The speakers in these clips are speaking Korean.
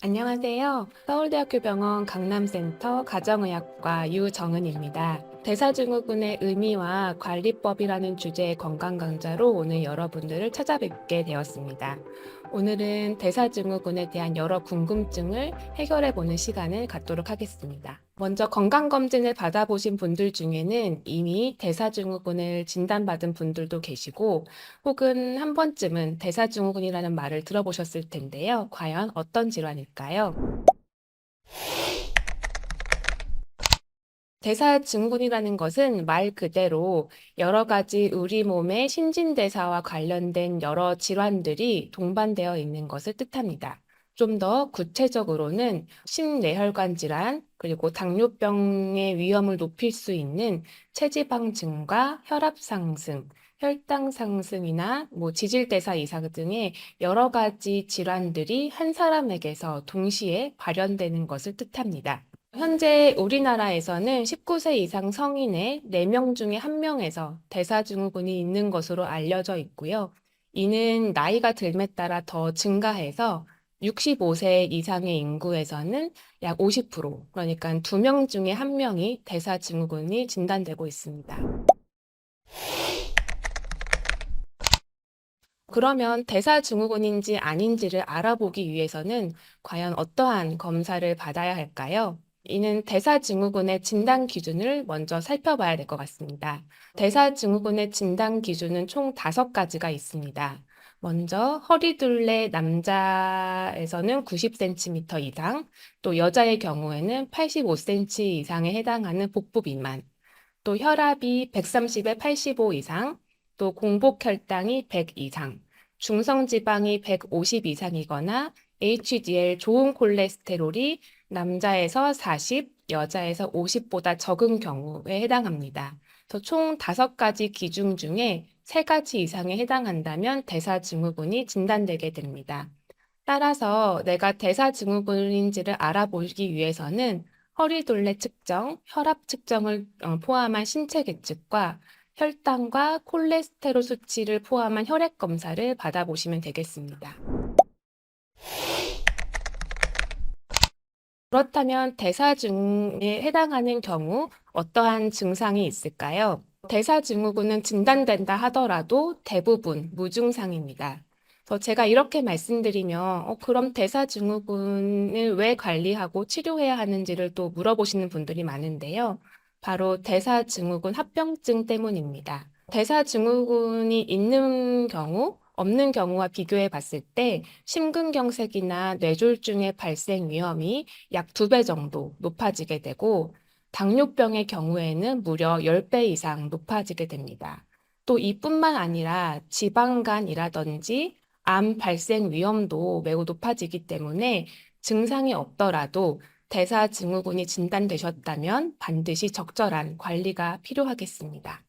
안녕하세요. 서울대학교 병원 강남센터 가정의학과 유정은입니다. 대사증후군의 의미와 관리법이라는 주제의 건강 강좌로 오늘 여러분들을 찾아뵙게 되었습니다. 오늘은 대사증후군에 대한 여러 궁금증을 해결해 보는 시간을 갖도록 하겠습니다. 먼저 건강검진을 받아보신 분들 중에는 이미 대사증후군을 진단받은 분들도 계시고 혹은 한 번쯤은 대사증후군이라는 말을 들어보셨을 텐데요. 과연 어떤 질환일까요? 대사증후군이라는 것은 말 그대로 여러 가지 우리 몸의 신진대사와 관련된 여러 질환들이 동반되어 있는 것을 뜻합니다. 좀 더 구체적으로는 심뇌혈관 질환, 그리고 당뇨병의 위험을 높일 수 있는 체지방 증가, 혈압 상승, 혈당 상승이나 지질대사 이상 등의 여러 가지 질환들이 한 사람에게서 동시에 발현되는 것을 뜻합니다. 현재 우리나라에서는 19세 이상 성인의 4명 중에 1명에서 대사증후군이 있는 것으로 알려져 있고요. 이는 나이가 들에 따라 더 증가해서 65세 이상의 인구에서는 약 50%, 그러니까 2명 중에 1명이 대사증후군이 진단되고 있습니다. 그러면 대사증후군인지 아닌지를 알아보기 위해서는 과연 어떠한 검사를 받아야 할까요? 이는 대사증후군의 진단 기준을 먼저 살펴봐야 될 것 같습니다. 대사증후군의 진단 기준은 총 5가지가 있습니다. 먼저 허리둘레 남자에서는 90cm 이상, 또 여자의 경우에는 85cm 이상에 해당하는 복부 비만, 또 혈압이 130에 85 이상, 또 공복 혈당이 100 이상, 중성 지방이 150 이상이거나 HDL 좋은 콜레스테롤이 남자에서 40, 여자에서 50보다 적은 경우에 해당합니다. 그래서 총 5가지 기준 중에 3가지 이상에 해당한다면 대사증후군이 진단되게 됩니다. 따라서 내가 대사증후군인지를 알아보기 위해서는 허리둘레 측정, 혈압 측정을 포함한 신체 계측과 혈당과 콜레스테롤 수치를 포함한 혈액 검사를 받아보시면 되겠습니다. 그렇다면 대사증에 해당하는 경우 어떠한 증상이 있을까요? 대사증후군은 진단된다 하더라도 대부분 무증상입니다. 그래서 제가 이렇게 말씀드리면 그럼 대사증후군을 왜 관리하고 치료해야 하는지를 또 물어보시는 분들이 많은데요. 바로 대사증후군 합병증 때문입니다. 대사증후군이 있는 경우, 없는 경우와 비교해 봤을 때 심근경색이나 뇌졸중의 발생 위험이 약 2배 정도 높아지게 되고 당뇨병의 경우에는 무려 10배 이상 높아지게 됩니다. 또 이뿐만 아니라 지방간이라든지 암 발생 위험도 매우 높아지기 때문에 증상이 없더라도 대사증후군이 진단되셨다면 반드시 적절한 관리가 필요하겠습니다.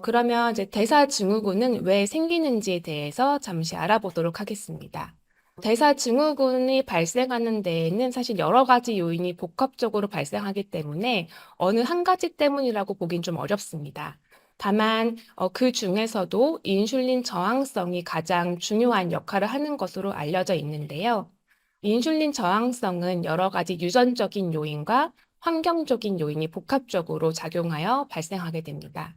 그러면 이제 대사증후군은 왜 생기는지에 대해서 잠시 알아보도록 하겠습니다. 대사증후군이 발생하는 데에는 사실 여러 가지 요인이 복합적으로 발생하기 때문에 어느 한 가지 때문이라고 보긴 좀 어렵습니다. 다만 그 중에서도 인슐린 저항성이 가장 중요한 역할을 하는 것으로 알려져 있는데요. 인슐린 저항성은 여러 가지 유전적인 요인과 환경적인 요인이 복합적으로 작용하여 발생하게 됩니다.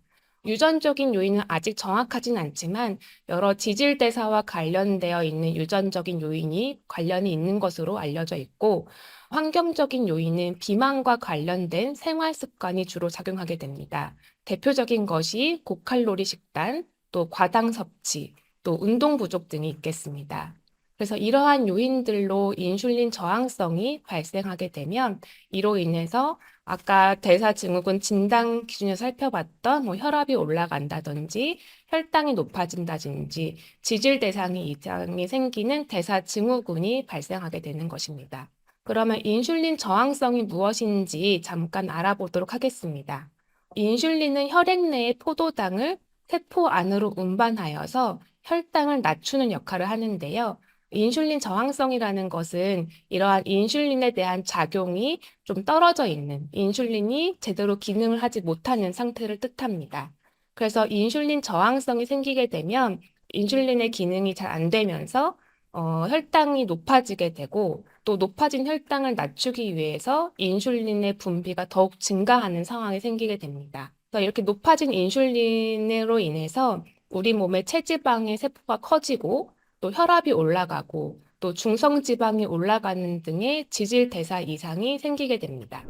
유전적인 요인은 아직 정확하진 않지만 여러 지질대사와 관련되어 있는 유전적인 요인이 관련이 있는 것으로 알려져 있고 환경적인 요인은 비만과 관련된 생활 습관이 주로 작용하게 됩니다. 대표적인 것이 고칼로리 식단, 또 과당 섭취, 또 운동 부족 등이 있겠습니다. 그래서 이러한 요인들로 인슐린 저항성이 발생하게 되면 이로 인해서 아까 대사증후군 진단 기준에서 살펴봤던 혈압이 올라간다든지 혈당이 높아진다든지 지질 대상이 이상이 생기는 대사증후군이 발생하게 되는 것입니다. 그러면 인슐린 저항성이 무엇인지 잠깐 알아보도록 하겠습니다. 인슐린은 혈액 내의 포도당을 세포 안으로 운반하여서 혈당을 낮추는 역할을 하는데요. 인슐린 저항성이라는 것은 이러한 인슐린에 대한 작용이 좀 떨어져 있는, 인슐린이 제대로 기능을 하지 못하는 상태를 뜻합니다. 그래서 인슐린 저항성이 생기게 되면 인슐린의 기능이 잘 안 되면서 혈당이 높아지게 되고, 또 높아진 혈당을 낮추기 위해서 인슐린의 분비가 더욱 증가하는 상황이 생기게 됩니다. 그래서 이렇게 높아진 인슐린으로 인해서 우리 몸의 체지방의 세포가 커지고, 또 혈압이 올라가고, 또 중성지방이 올라가는 등의 지질대사 이상이 생기게 됩니다.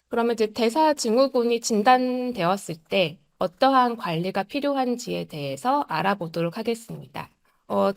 그러면 이제 대사증후군이 진단되었을 때 어떠한 관리가 필요한지에 대해서 알아보도록 하겠습니다.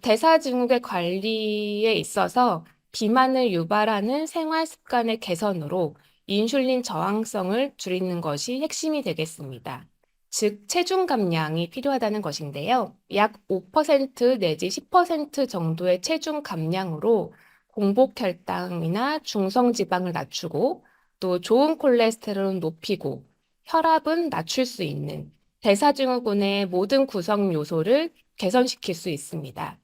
대사증후의 관리에 있어서 비만을 유발하는 생활 습관의 개선으로 인슐린 저항성을 줄이는 것이 핵심이 되겠습니다. 즉, 체중 감량이 필요하다는 것인데요. 약 5% 내지 10% 정도의 체중 감량으로 공복 혈당이나 중성 지방을 낮추고, 또 좋은 콜레스테롤은 높이고 혈압은 낮출 수 있는 대사증후군의 모든 구성 요소를 개선시킬 수 있습니다.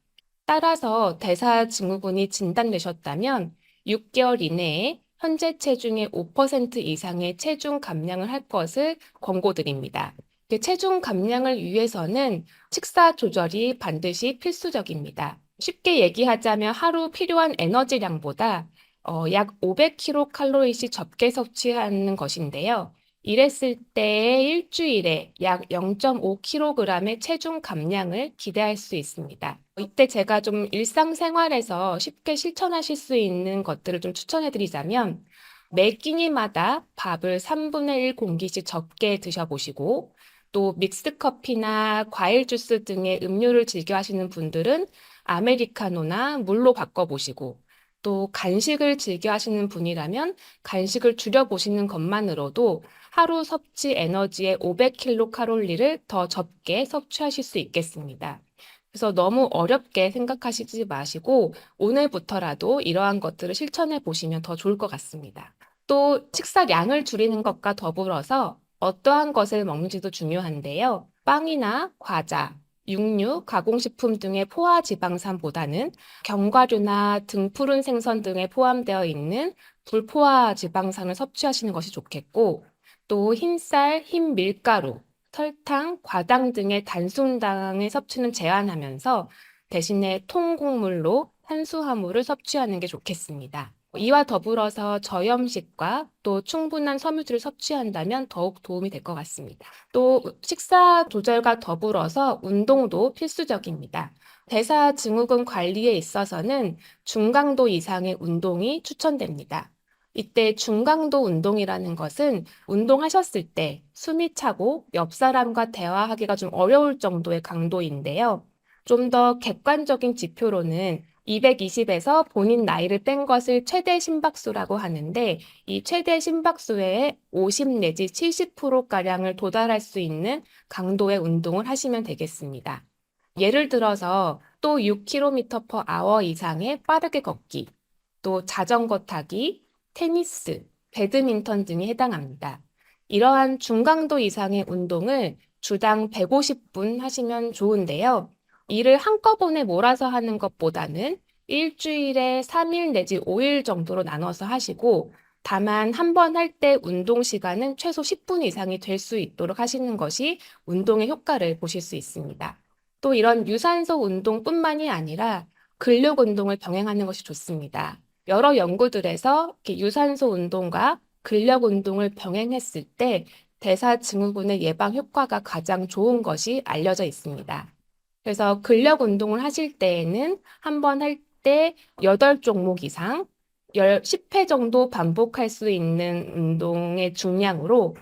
따라서 대사증후군이 진단되셨다면 6개월 이내에 현재 체중의 5% 이상의 체중 감량을 할 것을 권고드립니다. 체중 감량을 위해서는 식사 조절이 반드시 필수적입니다. 쉽게 얘기하자면 하루 필요한 에너지량보다 약 500kcal씩 적게 섭취하는 것인데요. 이랬을 때 일주일에 약 0.5kg의 체중 감량을 기대할 수 있습니다. 이때 제가 좀 일상생활에서 쉽게 실천하실 수 있는 것들을 좀 추천해 드리자면, 매 끼니마다 밥을 3분의 1 공기씩 적게 드셔보시고, 또 믹스커피나 과일 주스 등의 음료를 즐겨 하시는 분들은 아메리카노나 물로 바꿔보시고, 또 간식을 즐겨 하시는 분이라면 간식을 줄여보시는 것만으로도 하루 섭취 에너지의 500kcal를 더 적게 섭취하실 수 있겠습니다. 그래서 너무 어렵게 생각하시지 마시고 오늘부터라도 이러한 것들을 실천해 보시면 더 좋을 것 같습니다. 또 식사량을 줄이는 것과 더불어서 어떠한 것을 먹는지도 중요한데요. 빵이나 과자, 육류, 가공식품 등의 포화 지방산보다는 견과류나 등푸른 생선 등에 포함되어 있는 불포화 지방산을 섭취하시는 것이 좋겠고, 또 흰쌀, 흰 밀가루, 설탕, 과당 등의 단순당의 섭취는 제한하면서 대신에 통곡물로 탄수화물을 섭취하는 게 좋겠습니다. 이와 더불어서 저염식과 또 충분한 섬유질을 섭취한다면 더욱 도움이 될 것 같습니다. 또 식사 조절과 더불어서 운동도 필수적입니다. 대사증후군 관리에 있어서는 중강도 이상의 운동이 추천됩니다. 이때 중강도 운동이라는 것은 운동하셨을 때 숨이 차고 옆 사람과 대화하기가 좀 어려울 정도의 강도인데요. 좀 더 객관적인 지표로는 220에서 본인 나이를 뺀 것을 최대 심박수라고 하는데, 이 최대 심박수의 50 내지 70%가량을 도달할 수 있는 강도의 운동을 하시면 되겠습니다. 예를 들어서 또 6km/h 이상의 빠르게 걷기, 또 자전거 타기, 테니스, 배드민턴 등이 해당합니다. 이러한 중강도 이상의 운동을 주당 150분 하시면 좋은데요. 이를 한꺼번에 몰아서 하는 것보다는 일주일에 3일 내지 5일 정도로 나눠서 하시고, 다만 한 번 할 때 운동 시간은 최소 10분 이상이 될 수 있도록 하시는 것이 운동의 효과를 보실 수 있습니다. 또 이런 유산소 운동뿐만이 아니라 근력 운동을 병행하는 것이 좋습니다. 여러 연구들에서 이렇게 유산소 운동과 근력 운동을 병행했을 때 대사증후군의 예방 효과가 가장 좋은 것이 알려져 있습니다. 그래서 근력 운동을 하실 때에는 한 번 할 때 8종목 이상 10회 정도 반복할 수 있는 운동의 중량으로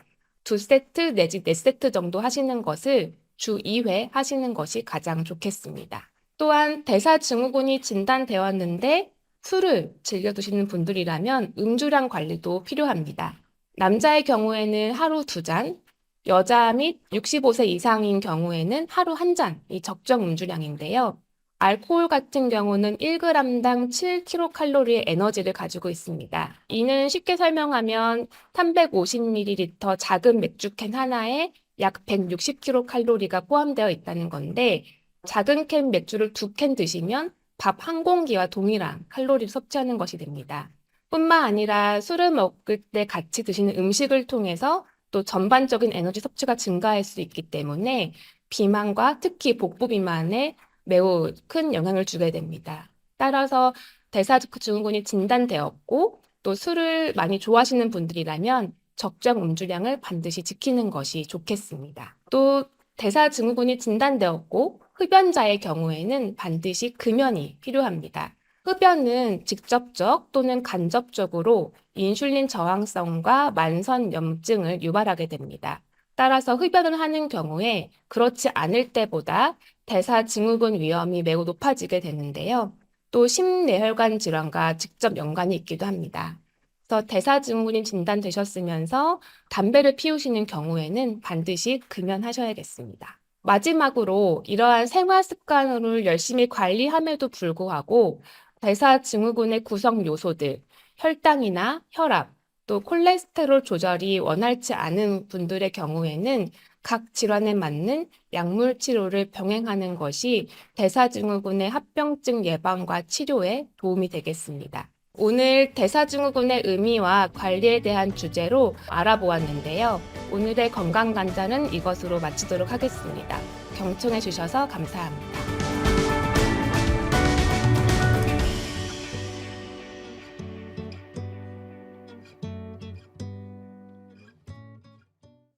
2세트 내지 4세트 정도 하시는 것을 주 2회 하시는 것이 가장 좋겠습니다. 또한 대사증후군이 진단되었는데 술을 즐겨 드시는 분들이라면 음주량 관리도 필요합니다. 남자의 경우에는 하루 2잔, 여자 및 65세 이상인 경우에는 하루 1잔이 적정 음주량인데요. 알코올 같은 경우는 1g당 7kcal의 에너지를 가지고 있습니다. 이는 쉽게 설명하면 350ml 작은 맥주캔 하나에 약 160kcal가 포함되어 있다는 건데 작은 캔 맥주를 2캔 드시면 밥 한 공기와 동일한 칼로리를 섭취하는 것이 됩니다. 뿐만 아니라 술을 먹을 때 같이 드시는 음식을 통해서 또 전반적인 에너지 섭취가 증가할 수 있기 때문에 비만과 특히 복부 비만에 매우 큰 영향을 주게 됩니다. 따라서 대사증후군이 진단되었고 또 술을 많이 좋아하시는 분들이라면 적정 음주량을 반드시 지키는 것이 좋겠습니다. 또 대사증후군이 진단되었고 흡연자의 경우에는 반드시 금연이 필요합니다. 흡연은 직접적 또는 간접적으로 인슐린 저항성과 만성염증을 유발하게 됩니다. 따라서 흡연을 하는 경우에 그렇지 않을 때보다 대사증후군 위험이 매우 높아지게 되는데요. 또 심뇌혈관 질환과 직접 연관이 있기도 합니다. 그래서 대사증후군이 진단되셨으면서 담배를 피우시는 경우에는 반드시 금연하셔야겠습니다. 마지막으로 이러한 생활 습관을 열심히 관리함에도 불구하고 대사증후군의 구성 요소들, 혈당이나 혈압, 또 콜레스테롤 조절이 원활치 않은 분들의 경우에는 각 질환에 맞는 약물 치료를 병행하는 것이 대사증후군의 합병증 예방과 치료에 도움이 되겠습니다. 오늘 대사증후군의 의미와 관리에 대한 주제로 알아보았는데요. 오늘의 건강간단은 이것으로 마치도록 하겠습니다. 경청해 주셔서 감사합니다.